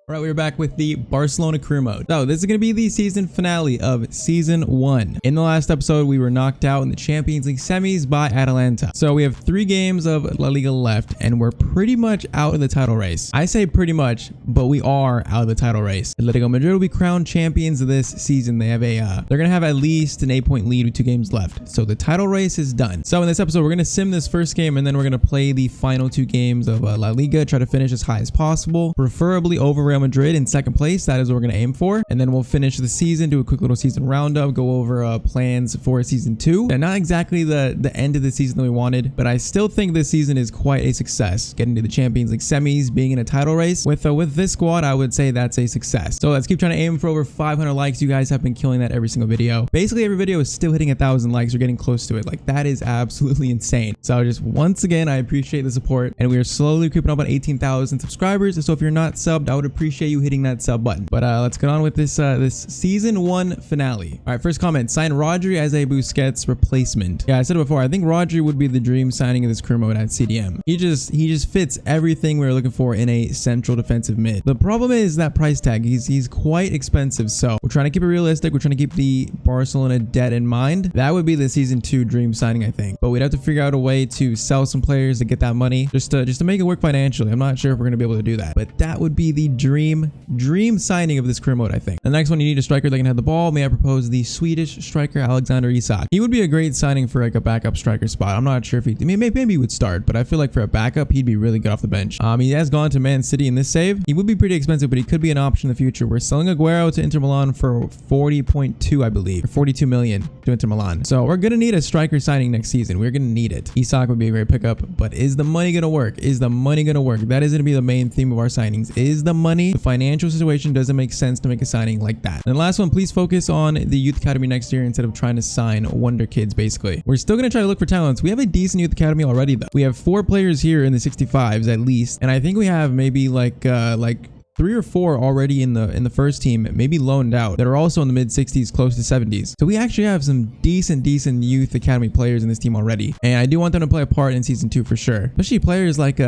All right, we're back with the Barcelona Career Mode. So this is going to be the season finale of Season 1. In the last episode, we were knocked out in the Champions League semis by Atalanta. So we have 3 games of La Liga left, and we're pretty much out of the title race. I say pretty much, but we are out of the title race. Atletico Madrid will be crowned champions this season. They have they're going to have at least an 8-point lead with 2 games left. So the title race is done. So in this episode, we're going to sim this first game, and then we're going to play the final 2 games of La Liga, try to finish as high as possible, preferably over Real Madrid in second place. That is what we're going to aim for. And then we'll finish the season, do a quick little season roundup, go over plans for season 2. And not exactly the end of the season that we wanted, but I still think this season is quite a success. Getting to the Champions League semis, being in a title race with this squad, I would say that's a success. So let's keep trying to aim for over 500 likes. You guys have been killing that every single video. Basically every video is still hitting 1,000 likes or getting close to it. Like, that is absolutely insane. So just once again, I appreciate the support, and we are slowly creeping up on 18,000 subscribers. So if you're not subbed, I would appreciate you hitting that sub button. But let's get on with this season 1 finale. All right, first comment: sign Rodri as a Busquets replacement. Yeah, I said it before, I think Rodri would be the dream signing of this career mode at CDM. He just fits everything we were looking for in a central defensive mid. The problem is that price tag. He's quite expensive, so we're trying to keep it realistic. We're trying to keep the Barcelona debt in mind. That would be the season 2 dream signing, I think. But we'd have to figure out a way to sell some players to get that money, just to make it work financially. I'm not sure if we're gonna be able to do that, but that would be the dream signing of this career mode, I think. The next one, you need a striker that can have the ball. May I propose the Swedish striker Alexander Isak? He would be a great signing for like a backup striker spot. I'm not sure if maybe he would start, but I feel like for a backup, he'd be really good off the bench. He has gone to Man City in this save. He would be pretty expensive, but he could be an option in the future. We're selling Aguero to Inter Milan for 40.2, I believe, or 42 million to Inter Milan. So we're gonna need a striker signing next season. We're gonna need it. Isak would be a great pickup, but is the money gonna work? Is the money gonna work? That is gonna be the main theme of our signings. Is the money? The financial situation doesn't make sense to make a signing like that. And the last one, please focus on the youth academy next year instead of trying to sign wonder kids. Basically, we're still gonna try to look for talents. We have a decent youth academy already, though. We have 4 players here in the 65s at least, and I think we have maybe like 3 or 4 already in the first team, maybe loaned out, that are also in the mid 60s, close to 70s. So we actually have some decent youth academy players in this team already, and I do want them to play a part in season 2 for sure. Especially players like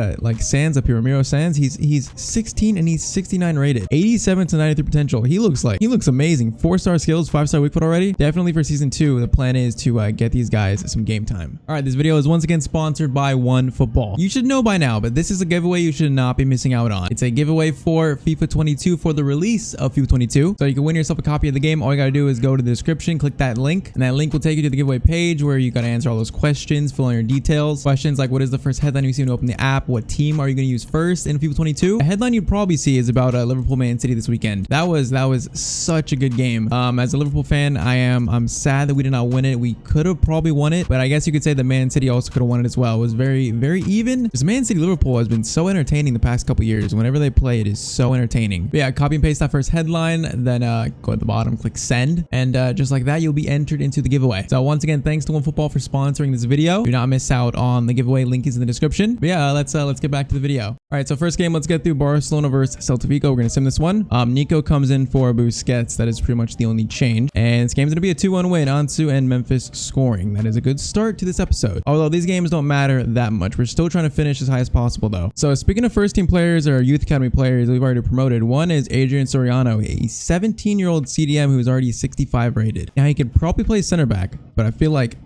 Sands up here, Ramiro Sands. He's 16 and he's 69 rated, 87 to 93 potential. He looks amazing. 4-star skills, 5-star weak foot already. Definitely for season 2, the plan is to get these guys some game time. All right, this video is once again sponsored by OneFootball. You should know by now, but this is a giveaway you should not be missing out on. It's a giveaway for FIFA 22 for the release of FIFA 22. So you can win yourself a copy of the game. All you gotta do is go to the description, click that link, and that link will take you to the giveaway page where you gotta answer all those questions, fill in your details. Questions like, what is the first headline you see when you open the app? What team are you gonna use first in FIFA 22? The headline you'd probably see is about Liverpool Man City this weekend. That was such a good game. As a Liverpool fan, I'm sad that we did not win it. We could have probably won it, but I guess you could say that Man City also could have won it as well. It was very even. This Man City Liverpool has been so entertaining the past couple years. Whenever they play, it is so entertaining. But yeah, copy and paste that first headline, then go at the bottom, click send, and just like that, you'll be entered into the giveaway. So once again, thanks to OneFootball for sponsoring this video. Do not miss out on the giveaway. Link is in the description. But yeah, let's get back to the video. All right, so first game, let's get through Barcelona versus Celta Vigo. We're gonna sim this one. Nico comes in for Busquets. That is pretty much the only change, and this game's gonna be a 2-1 win. Ansu and Memphis scoring. That is a good start to this episode. Although these games don't matter that much, we're still trying to finish as high as possible though. So speaking of first team players or youth academy players we've already promoted, one is Adrian Soriano, a 17-year-old CDM who's already 65 rated. Now he could probably play center back, but I feel like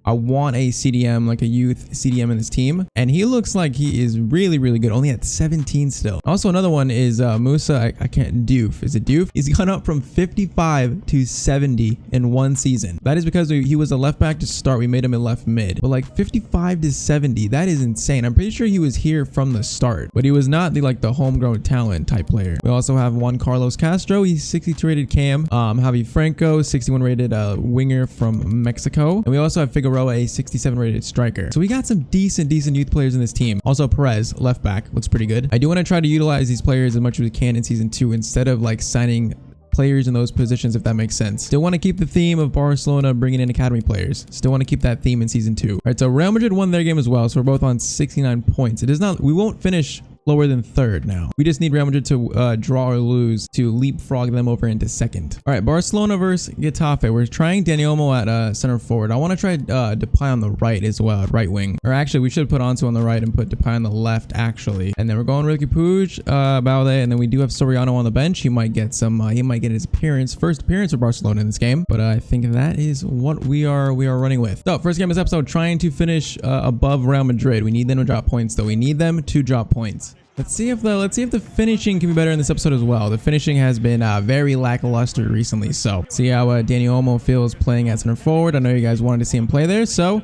I want a CDM, like a youth CDM in this team. And he looks like he is really good, only at 17 still. Also, another one is Musa, I can't, Diouf. Is it Diouf? He's gone up from 55 to 70 in 1 season. That is because he was a left back to start. We made him a left mid. But like 55 to 70, that is insane. I'm pretty sure he was here from the start, but he was not the homegrown talent type player. We also have Juan Carlos Castro. He's 62 rated cam. Javi Franco, 61 rated winger from Mexico. And we also have Figueroa, a 67 rated striker. So we got some decent youth players in this team. Also Perez, left back, looks pretty good. I do want to try to utilize these players as much as we can in season 2 instead of like signing players in those positions, if that makes sense. Still want to keep the theme of Barcelona bringing in academy players. Still want to keep that theme in season 2. All right, so Real Madrid won their game as well, so we're both on 69 points. It is not, we won't finish lower than third now. We just need Real Madrid to draw or lose to leapfrog them over into second. All right, Barcelona versus Getafe. We're trying Dani Olmo at center forward. I want to try Depay on the right as well, at right wing. Or actually, we should put Ansu on the right and put Depay on the left, actually. And then we're going Ricky Puig, Balde, and then we do have Soriano on the bench. He might get some. He might get his first appearance for Barcelona in this game. But I think that is what we are running with. So first game of this episode, trying to finish above Real Madrid. We need them to drop points, though. We need them to drop points. Let's see if the finishing can be better in this episode as well. The finishing has been very lackluster recently. So see how Dani Olmo feels playing at center forward. I know you guys wanted to see him play there, so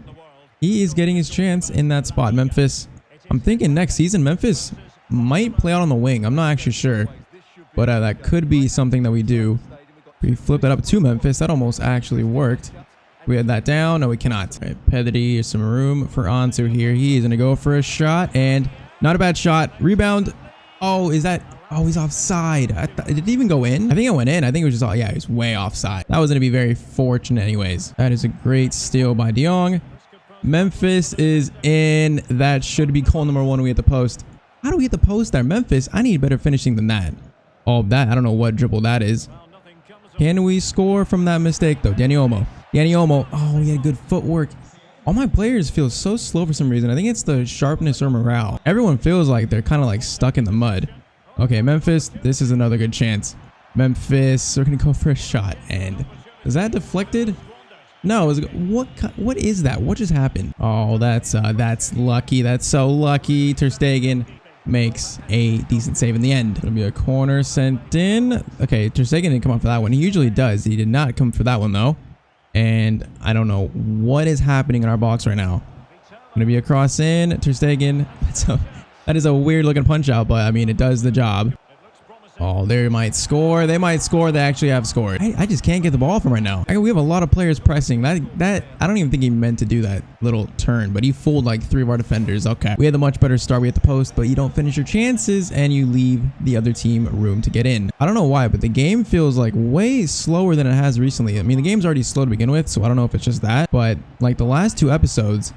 he is getting his chance in that spot. Memphis. I'm thinking next season Memphis might play out on the wing. I'm not actually sure, but that could be something that we do. We flip that up to Memphis. That almost actually worked. We had that down. No, we cannot. All right, Pedri, some room for Ansu here. He is going to go for a shot, and not a bad shot. Rebound. Oh, is that? Oh, he's offside. Did it even go in? I think it went in. I think it was just, yeah, he was way offside. That was going to be very fortunate anyways. That is a great steal by De Jong. Memphis is in. That should be goal number 1. We hit the post. How do we hit the post there? Memphis, I need better finishing than that. Oh, that, I don't know what dribble that is. Can we score from that mistake, though? Dani Olmo. Dani Olmo. Oh, he had good footwork. All my players feel so slow for some reason. I think it's the sharpness or morale. Everyone feels like they're kind of like stuck in the mud. Okay, Memphis, this is another good chance. Memphis, we're going to go for a shot. And is that deflected? No, what is that? What just happened? Oh, that's lucky. That's so lucky. Ter Stegen makes a decent save in the end. It'll be a corner sent in. Okay, Ter Stegen didn't come up for that one. He usually does. He did not come for that one, though. And I don't know what is happening in our box right now. Gonna be a cross in. Ter Stegen. That is a weird looking punch out, but I mean, it does the job. Oh, they might score. They might score. They actually have scored. I just can't get the ball from right now. We have a lot of players pressing. That I don't even think he meant to do that little turn, but he fooled like 3 of our defenders. Okay. We had a much better start. We hit the post, but you don't finish your chances and you leave the other team room to get in. I don't know why, but the game feels like way slower than it has recently. I mean, the game's already slow to begin with, so I don't know if it's just that, but like the last 2 episodes,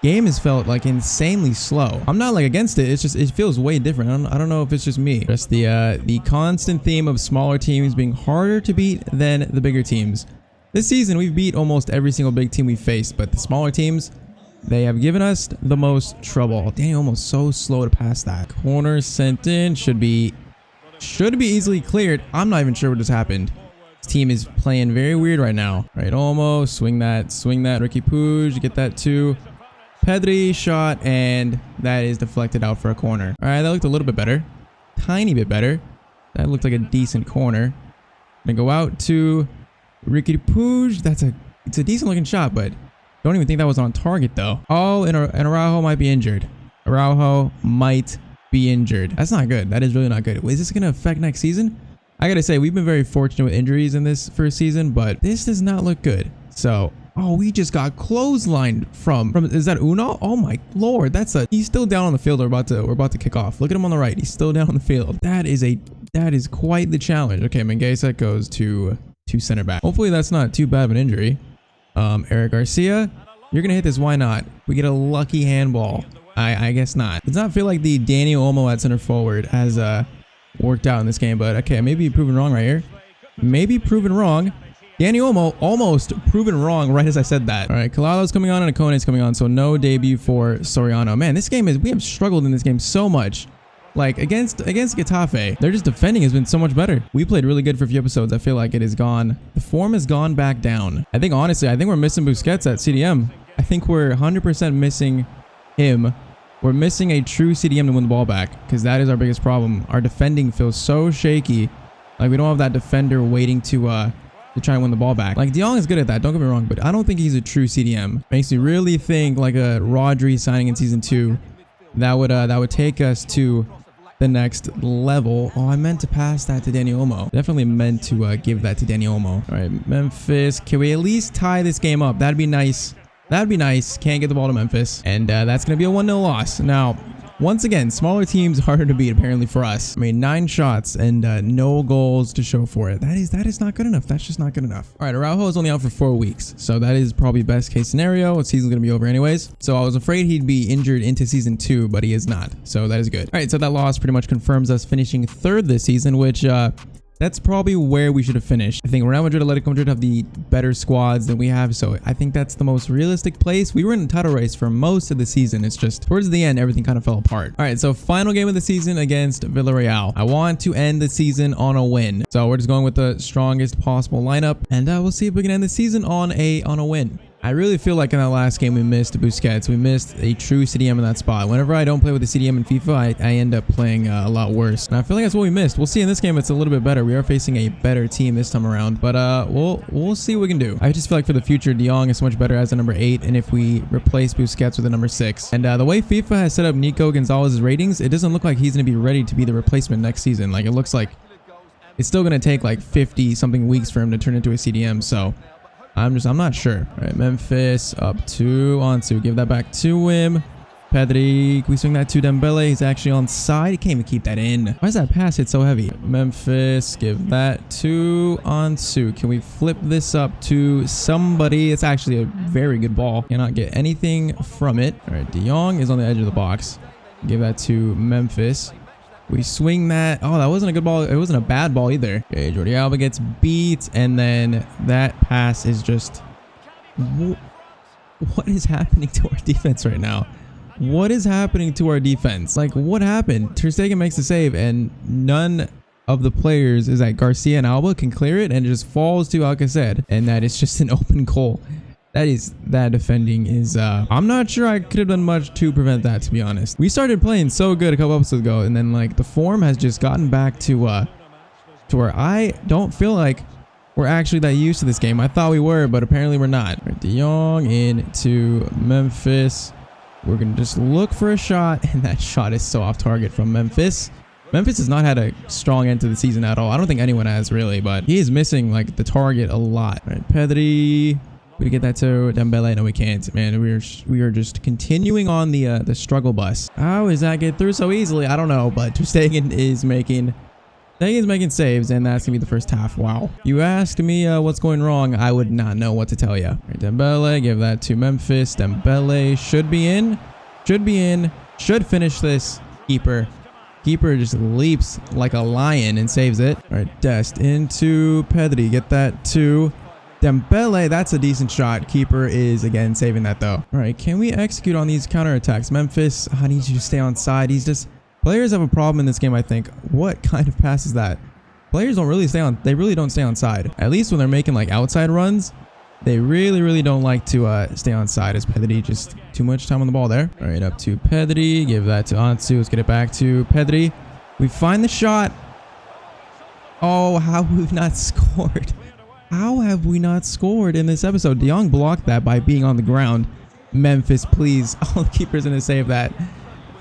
game has felt like insanely slow. I'm not like against it. It's just, it feels way different. I don't know if it's just me. Just the constant theme of smaller teams being harder to beat than the bigger teams. This season, we've beat almost every single big team we faced, but the smaller teams, they have given us the most trouble. Dang, almost so slow to pass that. Corner sent in. Should be easily cleared. I'm not even sure what just happened. This team is playing very weird right now. Right, almost. Swing that. Ricky Puig. Get that too. Pedri shot, and that is deflected out for a corner. All right, that looked a little bit better. Tiny bit better. That looked like a decent corner. Gonna go out to Ricky Puig. It's a decent looking shot, but don't even think that was on target though. Oh, and Araujo might be injured. Araujo might be injured. That's not good. That is really not good. Is this gonna affect next season? I gotta say, we've been very fortunate with injuries in this first season, but this does not look good. So, oh, we just got clotheslined from is that Uno? Oh my lord, he's still down on the field. We're about to kick off. Look at him on the right. He's still down on the field. That is quite the challenge. Okay, Menguesa goes to center back. Hopefully that's not too bad of an injury. Eric Garcia, you're gonna hit this. Why not? We get a lucky handball. I guess not. It does not feel like the Dani Olmo at center forward has worked out in this game, but okay, maybe proven wrong right here. Maybe proven wrong. Dani Olmo almost proven wrong right as I said that. All right, Kalalo's coming on and Akone's coming on, so no debut for Soriano. Man, this game we have struggled in this game so much. Like against Getafe, their just defending has been so much better. We played really good for a few episodes. I feel like it has gone, the form has gone back down. I think honestly, we're missing Busquets at CDM. I think we're 100% missing him. We're missing a true CDM to win the ball back, because that is our biggest problem. Our defending feels so shaky. Like we don't have that defender waiting to try and win the ball back. Like De Jong is good at that, don't get me wrong, but I don't think he's a true CDM. Makes me really think like a Rodri signing in season 2 that would take us to the next level. Oh, I meant to pass that to Dani Olmo. Definitely meant to give that to Dani Olmo. All right, Memphis, can we at least tie this game up? That'd be nice. That'd be nice. Can't get the ball to Memphis, and that's gonna be a 1-0 loss. Now Once again, smaller teams harder to beat apparently for us. I mean, 9 shots and no goals to show for it. That is not good enough. That's just not good enough. All right, Araujo is only out for 4 weeks, so that is probably best case scenario. The season's gonna be over anyways. So I was afraid he'd be injured into season 2, but he is not. So that is good. All right, so that loss pretty much confirms us finishing 3rd this season, which that's probably where we should have finished. I think Real Madrid, Atletico Madrid have the better squads than we have, so I think that's the most realistic place. We were in a title race for most of the season. It's just towards the end, everything kind of fell apart. All right, so final game of the season against Villarreal. I want to end the season on a win, so we're just going with the strongest possible lineup, and we'll see if we can end the season on a win. I really feel like in that last game we missed Busquets. We missed a true CDM in that spot. Whenever I don't play with the CDM in FIFA, I end up playing a lot worse. And I feel like that's what we missed. We'll see in this game it's a little bit better. We are facing a better team this time around. But we'll see what we can do. I just feel like for the future, De Jong is so much better as a number 8. And if we replace Busquets with a number 6. And the way FIFA has set up Nico Gonzalez's ratings, it doesn't look like he's going to be ready to be the replacement next season. Like, it looks like it's still going to take like 50 something weeks for him to turn into a CDM. So I'm not sure. All right, Memphis up to Ansu. Give that back to him. Pedri, can we swing that to Dembele? He's actually on side. He can't even keep that in. Why does that pass hit so heavy? Memphis, give that to Ansu. Can we flip this up to somebody? It's actually a very good ball. Cannot get anything from it. All right, De Jong is on the edge of the box. Give that to Memphis. We swing that. Oh, that wasn't a good ball. It wasn't a bad ball either. Okay, Jordi Alba gets beat, and then that pass is just... What is happening to our defense right now? What is happening to our defense? Like, what happened? Ter Stegen makes the save, and none of the players is that Garcia and Alba can clear it, and it just falls to Alcacer, and that is just an open goal. That defending is I'm not sure I could have done much to prevent that, to be honest. We started playing so good a couple episodes ago, and then like the form has just gotten back to where I don't feel like we're actually that used to this game. I thought we were, but apparently we're not. Right, De Jong into Memphis. We're gonna just look for a shot, and that shot is so off target from Memphis. Memphis has not had a strong end to the season at all. I don't think anyone has really, but he is missing like the target a lot. Right, Pedri. We get that to Dembele. No, we can't. Man, we are just continuing on the struggle bus. How does that get through so easily? I don't know, but Ter Stegen is making saves, and that's gonna be the first half. Wow. You asked me what's going wrong, I would not know what to tell you. Right, Dembele, give that to Memphis. Dembele should be in. Should finish this. Keeper just leaps like a lion and saves it. All right, Dest into Pedri. Get that to Dembele. That's a decent shot. Keeper is again saving that though. All right, can we execute on these counterattacks? Memphis, I need you to stay on side. Players have a problem in this game, I think. What kind of pass is that? Players don't really they really don't stay on side. At least when they're making like outside runs, they really don't like to stay on side. As Pedri, just too much time on the ball there. All right, up to Pedri. Give that to Ansu. Let's get it back to Pedri. We find the shot. Oh, how have we not scored? How have we not scored in this episode? De Jong blocked that by being on the ground. Memphis, please. Oh, the keeper's going to save that.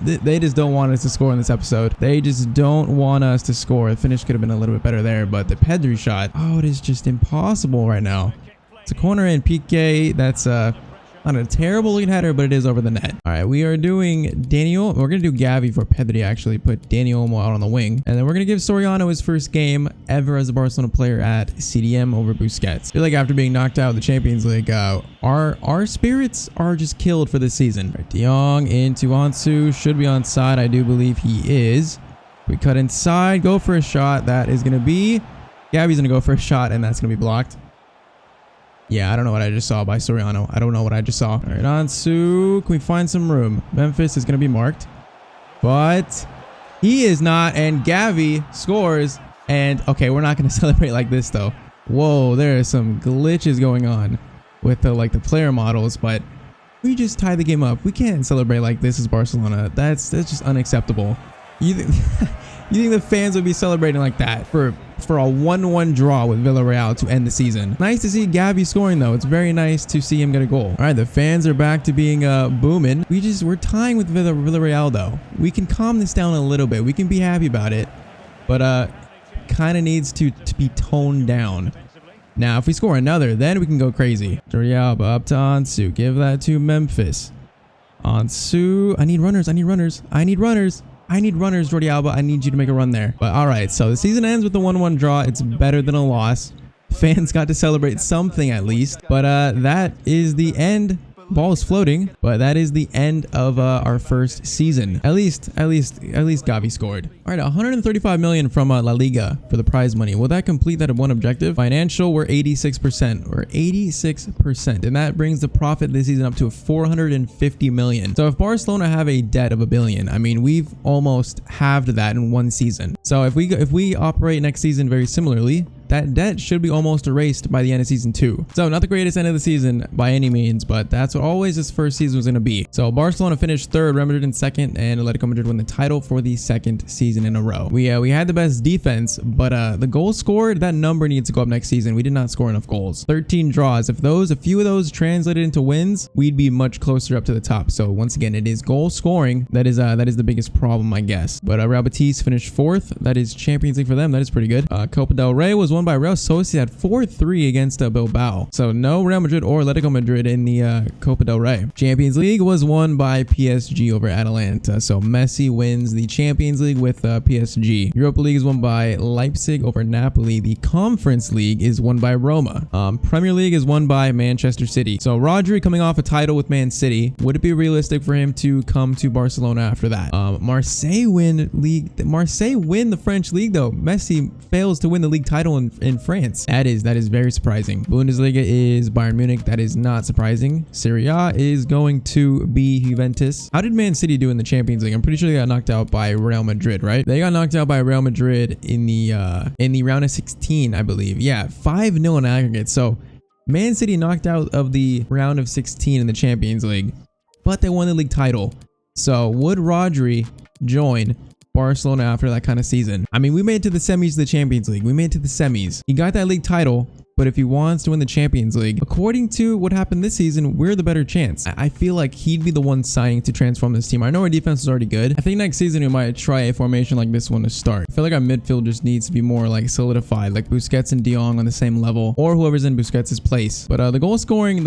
They just don't want us to score in this episode. They just don't want us to score. The finish could have been a little bit better there, but the Pedri shot, oh, it is just impossible right now. It's a corner in PK. That's not a terrible looking header, but it is over the net. All right, we are doing Daniel. We're going to do Gavi for Pedri, actually. Put Daniel Olmo out on the wing. And then we're going to give Soriano his first game ever as a Barcelona player at CDM over Busquets. I feel like after being knocked out of the Champions League, our spirits are just killed for this season. Right, De Jong into Ansu. Should be on side. I do believe he is. We cut inside. Go for a shot. That is going to be... Gavi's going to go for a shot, and that's going to be blocked. Yeah, I don't know what I just saw by Soriano. I don't know what I just saw. All right, Ansu. Can we find some room? Memphis is going to be marked. But he is not. And Gavi scores. And, okay, we're not going to celebrate like this, though. Whoa, there are some glitches going on with the player models. But we just tie the game up. We can't celebrate like this as Barcelona. That's just unacceptable. You think the fans would be celebrating like that for a 1-1 draw with Villarreal to end the season? Nice to see Gavi scoring though. It's very nice to see him get a goal. All right, the fans are back to being booming. We're tying with Villarreal though. We can calm this down a little bit. We can be happy about it, but kind of needs to be toned down. Now, if we score another, then we can go crazy. Jordi Alba up to Ansu. Give that to Memphis. Ansu. I need runners. Jordi Alba. I need you to make a run there. But all right, so the season ends with a 1-1 draw. It's better than a loss. Fans got to celebrate something at least. But that is the end. Ball is floating, but that is the end of our first season. At least Gavi scored. All right, 135 million from La Liga for the prize money. Will that complete that one objective? Financial, we're 86%. We're 86%, and that brings the profit this season up to 450 million. So if Barcelona have a debt of $1 billion, I mean, we've almost halved that in one season. So if we operate next season very similarly, that debt should be almost erased by the end of season 2. So not the greatest end of the season by any means, but that's what always this first season was going to be. So Barcelona finished 3rd, Real Madrid in 2nd, and Atletico Madrid won the title for the 2nd season in a row. We had the best defense, but the goals scored, that number needs to go up next season. We did not score enough goals. 13 draws. If a few of those translated into wins, we'd be much closer up to the top. So once again, it is goal scoring that is the biggest problem, I guess. But Real Betis finished 4th. That is Champions League for them. That is pretty good. Copa del Rey was won by Real Sociedad 4-3 against Bilbao. So no Real Madrid or Atletico Madrid in the Copa del Rey. Champions League was won by PSG over Atalanta. So Messi wins the Champions League with PSG. Europa League is won by Leipzig over Napoli. The Conference League is won by Roma. Premier League is won by Manchester City. So Rodri coming off a title with Man City. Would it be realistic for him to come to Barcelona after that? Marseille win the French league though. Messi fails to win the league title in France. That is very surprising. Bundesliga is Bayern Munich. That is not surprising. Serie A is going to be Juventus. How did Man City do in the Champions League? I'm pretty sure they got knocked out by Real Madrid, right? They got knocked out by Real Madrid in the round of 16, I believe. Yeah, 5-0 in aggregate. So Man City knocked out of the round of 16 in the Champions League, but they won the league title. So would Rodri join Barcelona after that kind of season? I mean, we made it to the semis of the Champions League. We made it to the semis. He got that league title, but if he wants to win the Champions League, according to what happened this season, we're the better chance. I feel like he'd be the one signing to transform this team. I know our defense is already good. I think next season we might try a formation like this one to start. I feel like our midfield just needs to be more like solidified, like Busquets and De Jong on the same level, or whoever's in Busquets' place. But the goal scoring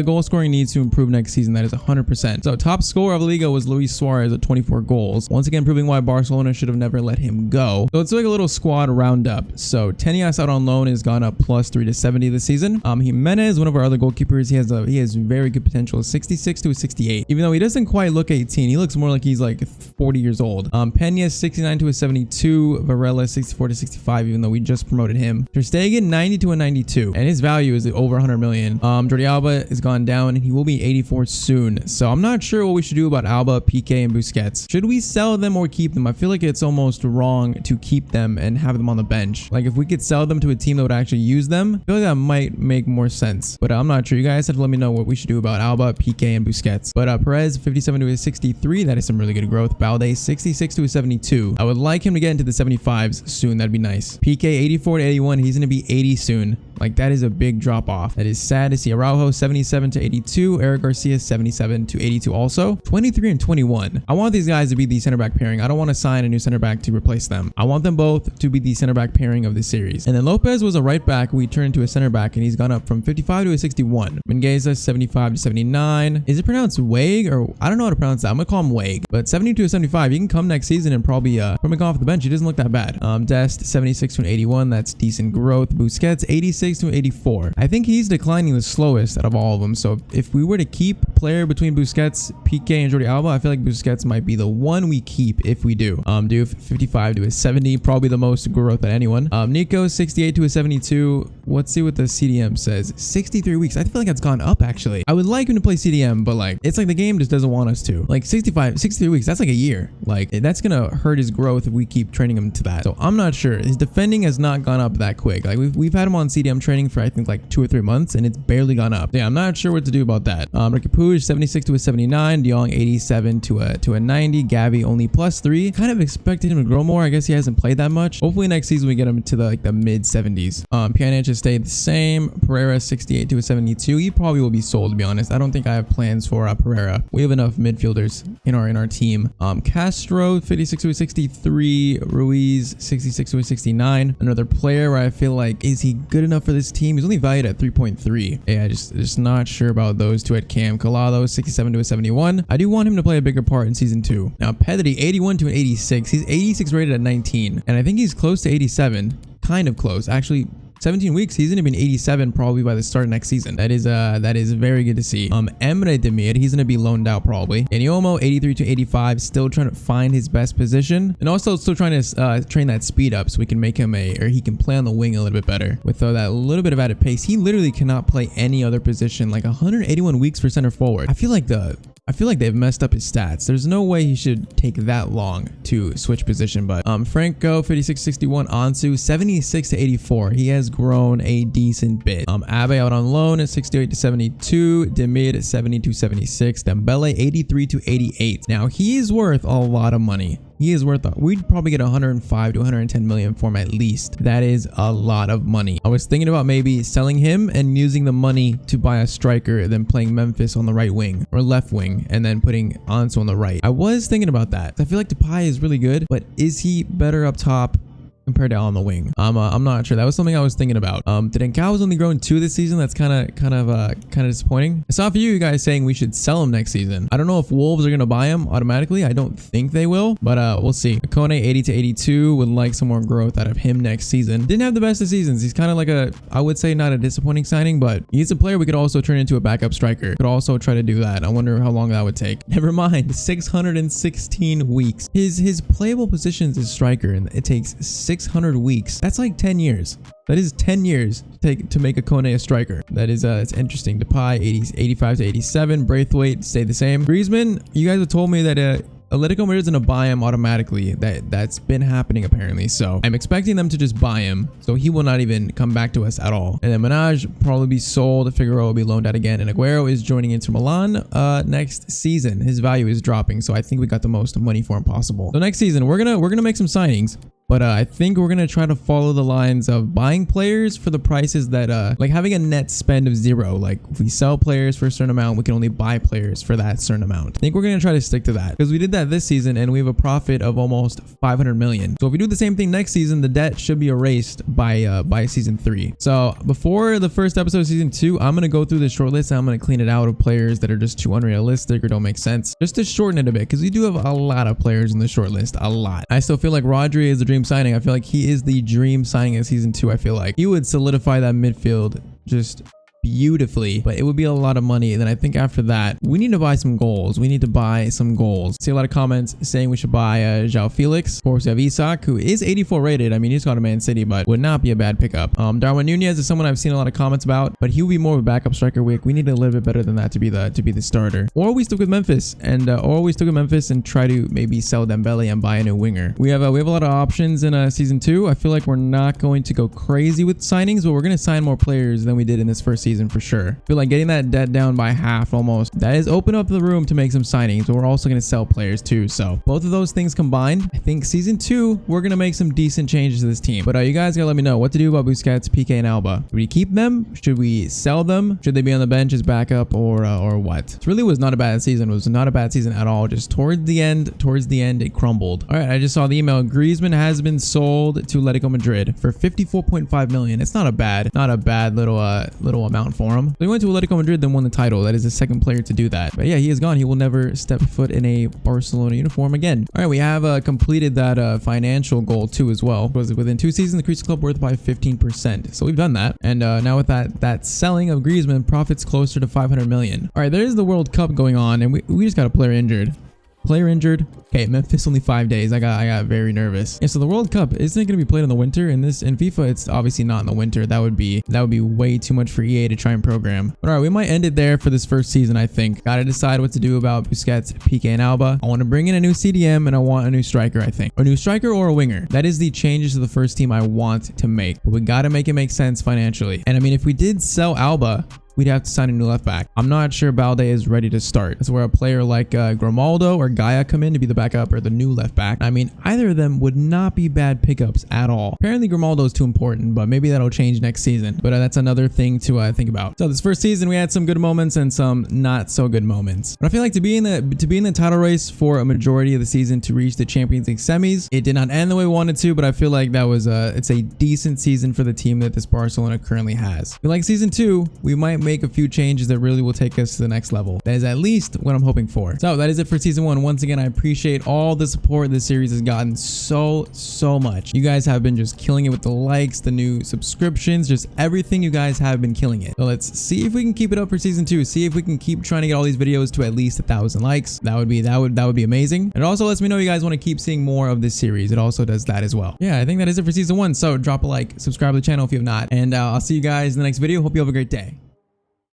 needs to improve next season. That is 100%. So top scorer of La Liga was Luis Suarez at 24 goals. Once again, proving why Barcelona should have never let him go. So it's like a little squad roundup. So Tenias out on loan has gone up +3 to 70 this season. Jimenez, one of our other goalkeepers, he has very good potential, 66 to a 68. Even though he doesn't quite look 18, he looks more like he's like 40 years old. Peña 69 to a 72, Varela 64 to 65, even though we just promoted him. Ter Stegen 90 to a 92, and his value is over 100 million. Jordi Alba has gone down, and he will be 84 soon. So I'm not sure what we should do about Alba, Piqué, and Busquets. Should we sell them or keep them? I feel like it's almost wrong to keep them and have them on the bench. Like if we could sell them to a team that would actually use them, I feel like that might make more sense. But I'm not sure. You guys have to let me know what we should do about Alba, Piqué, and Busquets. But Perez 57 to a 63. That is some really good growth. Balde 66 to a 72. I would like him to get into the 75s soon. That'd be nice. Piqué 84 to 81. He's going to be 80 soon. Like that is a big drop off. That is sad to see. Araujo 77 to 82. Eric Garcia 77 to 82 also. 23 and 21. I want these guys to be the center back pairing. I don't want to sign a new center back to replace them. I want them both to be the center back pairing of this series. And then Lopez was a right back. We turned to a center back and he's gone up from 55 to a 61. Mingueza 75 to 79. Is it pronounced Waig, or I don't know how to pronounce that. I'm gonna call him Waig. But 72 to 75. He can come next season and probably come off the bench. He doesn't look that bad. Dest 76 to an 81. That's decent growth. Busquets 86 to an 84. I think he's declining the slowest out of all of them. So if we were to keep a player between Busquets, Piqué, and Jordi Alba, I feel like Busquets might be the one we keep if we do. Doof 55 to a 70. Probably the most growth at anyone. Nico 68 to a 72. Let's see what the CDM says. 63 weeks. I feel like that's gone up actually. I would like him to play CDM, but like it's like the game just doesn't want us to. Like 63 weeks, that's like a year. Like that's gonna hurt his growth if we keep training him to that. So I'm not sure. His defending has not gone up that quick. Like we've had him on CDM training for I think like 2 or 3 months and it's barely gone up. Yeah, I'm not sure what to do about that. Ricky Puig 76 to a 79. De Jong 87 to a 90. Gavi only +3. Kind of expected him to grow more. I guess he hasn't played that much. Hopefully next season we get him to the mid 70s. Pjanic has stayed the same. Pereira 68 to a 72. He probably will be sold, to be honest. I don't think I have plans for Pereira. We have enough midfielders in our team. Castro 56 to a 63. Ruiz 66 to a 69. Another player where I feel like, is he good enough for this team. He's only valued at 3.3. Yeah, just not sure about those two at cam. Colado, 67 to a 71. I do want him to play a bigger part in season 2. Now, Pedri, 81 to an 86. He's 86 rated at 19. And I think he's close to 87. Kind of close. Actually, 17 weeks, he's gonna be an 87 probably by the start of next season. That is very good to see. Emre Demir, he's gonna be loaned out probably. Eniomo, 83 to 85, still trying to find his best position, and also still trying to train that speed up so we can make him he can play on the wing a little bit better with that little bit of added pace. He literally cannot play any other position. Like 181 weeks for center forward. I feel like they've messed up his stats. There's no way he should take that long to switch position. But Franco, 56-61. Ansu, 76 to 84. He has grown a decent bit. Abe out on loan at 68 to 72. Demir at 72 76. Dembele, 83 to 88. Now he is worth a lot of money. He is worth, we'd probably get 105 to 110 million for him at least. That is a lot of money. I was thinking about maybe selling him and using the money to buy a striker, then playing Memphis on the right wing or left wing, and then putting Ansu on the right. I was thinking about that. I feel like Depay is really good, but is he better up top compared to on the wing? I'm not sure. That was something I was thinking about. Trincao was only grown 2 this season. That's kind of disappointing. I saw a few of you guys saying we should sell him next season. I don't know if Wolves are gonna buy him automatically. I don't think they will, but we'll see. Kone, 80 to 82, would like some more growth out of him next season. Didn't have the best of seasons. He's kind of like I would say not a disappointing signing, but he's a player we could also turn into a backup striker. Could also try to do that. I wonder how long that would take. Never mind. 616 weeks. His playable positions is striker, and it takes 600 weeks. That's like 10 years. That is 10 years to make a Kone a striker. That is it's interesting. Depay, 85 to 87. Braithwaite stayed the same. Griezmann, you guys have told me that Atletico Madrid's gonna buy him automatically. That's been happening apparently. So I'm expecting them to just buy him. So he will not even come back to us at all. And then Menage probably be sold. Figueroa will be loaned out again. And Aguero is joining Inter Milan next season. His value is dropping. So I think we got the most money for him possible. So next season we're gonna make some signings. But I think we're going to try to follow the lines of buying players for the prices that, like having a net spend of 0. Like if we sell players for a certain amount, we can only buy players for that certain amount. I think we're going to try to stick to that because we did that this season and we have a profit of almost 500 million. So if we do the same thing next season, the debt should be erased by season 3. So before the first episode of season 2, I'm going to go through the short list and I'm going to clean it out of players that are just too unrealistic or don't make sense, just to shorten it a bit because we do have a lot of players in the short list. A lot. I still feel like Rodri is the dream signing. I feel like he is the dream signing in season 2. I feel like he would solidify that midfield just beautifully, but it would be a lot of money. And then I think after that, we need to buy some goals. We need to buy some goals. See a lot of comments saying we should buy João Felix. Of course, we have Isak, who is 84 rated. I mean, he's got a Man City, but would not be a bad pickup. Darwin Nunez is someone I've seen a lot of comments about, but he would be more of a backup striker. We need a little bit better than that to be the starter. Or we stick with Memphis and try to maybe sell Dembele and buy a new winger. We have a lot of options in season 2. I feel like we're not going to go crazy with signings, but we're going to sign more players than we did in this first season for sure. I feel like getting that debt down by half almost, that is open up the room to make some signings, but we're also going to sell players too. So both of those things combined, I think season 2 we're going to make some decent changes to this team. But you guys gotta let me know what to do about Busquets, PK, and Alba. Should we keep them? Should we sell them? Should they be on the bench as backup or what? It really was not a bad season. It was not a bad season at all. Just towards the end it crumbled. All right, I just saw the email. Griezmann has been sold to Atletico Madrid for 54.5 million. It's not a bad little amount for him. So he went to Atletico Madrid, then won the title. That is the second player to do that. But yeah, he is gone. He will never step foot in a Barcelona uniform again. All right, we have completed that financial goal too as well. Was it within 2 seasons, increased the club worth by 15%. So we've done that. And now with that selling of Griezmann, profits closer to 500 million. All right, there's the World Cup going on, and we just got a player injured. Okay, Memphis only 5 days. I got very nervous. Yeah, so the World Cup, isn't it going to be played in the winter? In FIFA, it's obviously not in the winter. That would be way too much for EA to try and program. But all right, we might end it there for this first season, I think. Got to decide what to do about Busquets, PK, and Alba. I want to bring in a new CDM and I want a new striker, I think. A new striker or a winger. That is the changes to the first team I want to make. But we got to make it make sense financially. And I mean, if we did sell Alba, we'd have to sign a new left back. I'm not sure Balde is ready to start. That's where a player like Grimaldo or Gaia come in to be the backup or the new left back. I mean, either of them would not be bad pickups at all. Apparently Grimaldo is too important, but maybe that'll change next season. But that's another thing to think about. So this first season, we had some good moments and some not so good moments. But I feel like to be in the title race for a majority of the season, to reach the Champions League semis, it did not end the way we wanted to, but I feel like that was it's a decent season for the team that this Barcelona currently has. But like season 2, we might make a few changes that really will take us to the next level. That is at least what I'm hoping for. So that is it for season 1. Once again, I appreciate all the support this series has gotten so much. You guys have been just killing it with the likes, the new subscriptions, just everything. You guys have been killing it. So let's see if we can keep it up for season 2. See if we can keep trying to get all these videos to at least 1,000 likes. That would be amazing. It also lets me know you guys want to keep seeing more of this series. It also does that as well. Yeah, I think that is it for season 1. So drop a like, subscribe to the channel if you have not, and I'll see you guys in the next video. Hope you have a great day.